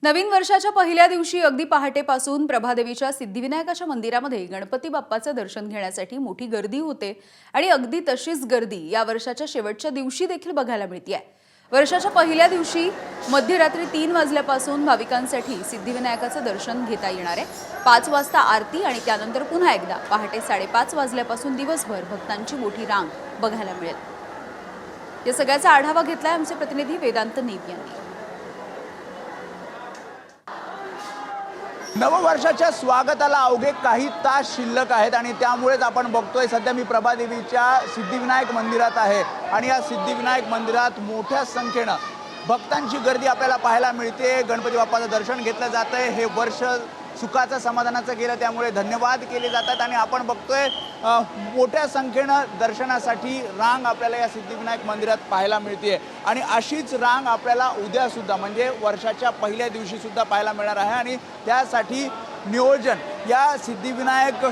नवीन वर्षाच्या पहिल्या दिवशी अगदी पहाटेपासून प्रभादेवीच्या सिद्धिविनायकाच्या मंदिरामध्ये गणपती बाप्पाचं दर्शन घेण्यासाठी मोठी गर्दी होते आणि अगदी तशीच गर्दी या वर्षाच्या शेवटच्या दिवशी देखील बघायला मिळते आहे। वर्षाच्या पहिल्या दिवशी मध्यरात्री 3 वाजल्यापासून भाविकांसाठी सिद्धिविनायकाचं दर्शन घेता येणार आहे। 5 वाजता आरती आणि त्यानंतर पुन्हा एकदा पहाटे 5:30 वाजल्यापासून दिवसभर भक्तांची मोठी रांग बघायला मिळेल। या सगळ्याचा आढावा घेतलाय आमचे प्रतिनिधी वेदांत नेप यांनी। नववर्षाच्या स्वागताला अवघे काही तास शिल्लक आहेत आणि त्यामुळेच आपण बघतोय सध्या मी प्रभादेवीच्या सिद्धिविनायक मंदिरात आहे आणि या सिद्धिविनायक मंदिरात मोठ्या संख्येने भक्तांची गर्दी आपल्याला पाहायला मिळते। गणपती बाप्पाचं दर्शन घेतलं जातंय। हे वर्ष सुखाचं समाधानाचं गेलं त्यामुळे धन्यवाद केले जातात आणि आपण बघतोय मोठ्या संख्येनं दर्शनासाठी रांग आपल्याला या सिद्धिविनायक मंदिरात पाहायला मिळते आणि अशीच रांग आपल्याला उद्या सुद्धा म्हणजे वर्षाच्या पहिल्या दिवशी सुद्धा पाहायला मिळणार आहे आणि त्यासाठी नियोजन या सिद्धिविनायक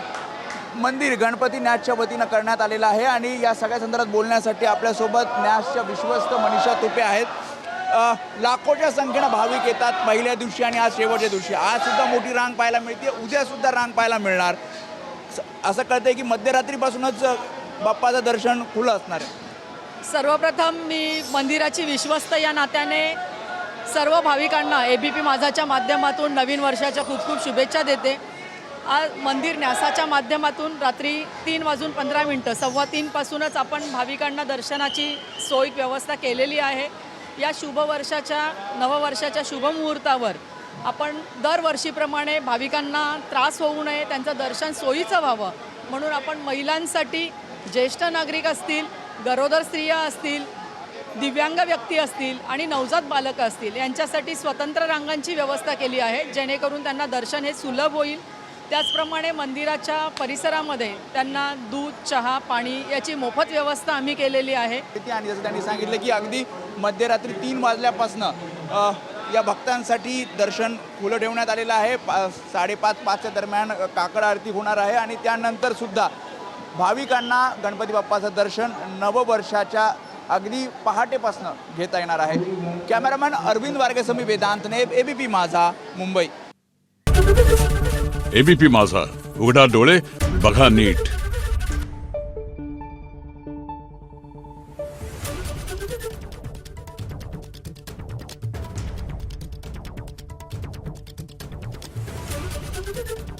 मंदिर गणपती न्यासच्या वतीनं करण्यात आलेलं आहे आणि या सगळ्या संदर्भात बोलण्यासाठी आपल्यासोबत न्यासच्या विश्वस्त मनीषा तुपे आहेत। लाखोच्या संख्येनं भाविक येतात पहिल्या दिवशी आणि आज शेवटच्या दिवशी। आज सुद्धा मोठी रांग पाहायला मिळते, उद्या सुद्धा रांग पाहायला मिळणार। असं कळतंय की मध्यरात्रीपासूनच बाप्पाचं दर्शन खुलं असणार आहे। सर्वप्रथम मी मंदिराची विश्वस्त या नात्याने सर्व भाविकांना एबीपी माझाच्या माध्यमातून नवीन वर्षाच्या खूप खूप शुभेच्छा देते। आज मंदिर न्यासाच्या माध्यमातून रात्री 3:15 3:15 पासूनच आपण भाविकांना दर्शनाची सोयी व्यवस्था केलेली आहे। या शुभ वर्षाच्या नववर्षाच्या शुभमुहूर्तावर आपण दरवर्षीप्रमाणे भाविकांना त्रास होऊ नये, त्यांचं दर्शन सोयीचं व्हावं म्हणून आपण महिलांसाठी, ज्येष्ठ नागरिक असतील, गरोदर स्त्रिया असतील, दिव्यांग व्यक्ती असतील आणि नवजात बालकं असतील यांच्यासाठी स्वतंत्र रांगांची व्यवस्था केली आहे जेणेकरून त्यांना दर्शन हे सुलभ होईल। त्याचप्रमाणे मंदिराच्या परिसरामध्ये त्यांना दूध, चहा, पाणी याची मोफत व्यवस्था आम्ही केलेली आहे। आणि जसं त्यांनी सांगितलं की अगदी मध्यरात्री 3 वाजल्यापासून या भक्तांसाठी दर्शन खुलं ठेवण्यात आलेलं आहे। 5:30-5च्या दरम्यान काकड आरती होणार आहे आणि त्यानंतर सुद्धा भाविकांना गणपती बाप्पाचं दर्शन नववर्षाच्या अगदी पहाटेपासून घेता येणार आहे। कॅमेरामॅन अरविंद वारगेसह मी वेदांत नेप, एबीपी माझा, मुंबई। एबीपी माझा, उघडा डोळे बघा नीट। Thank you.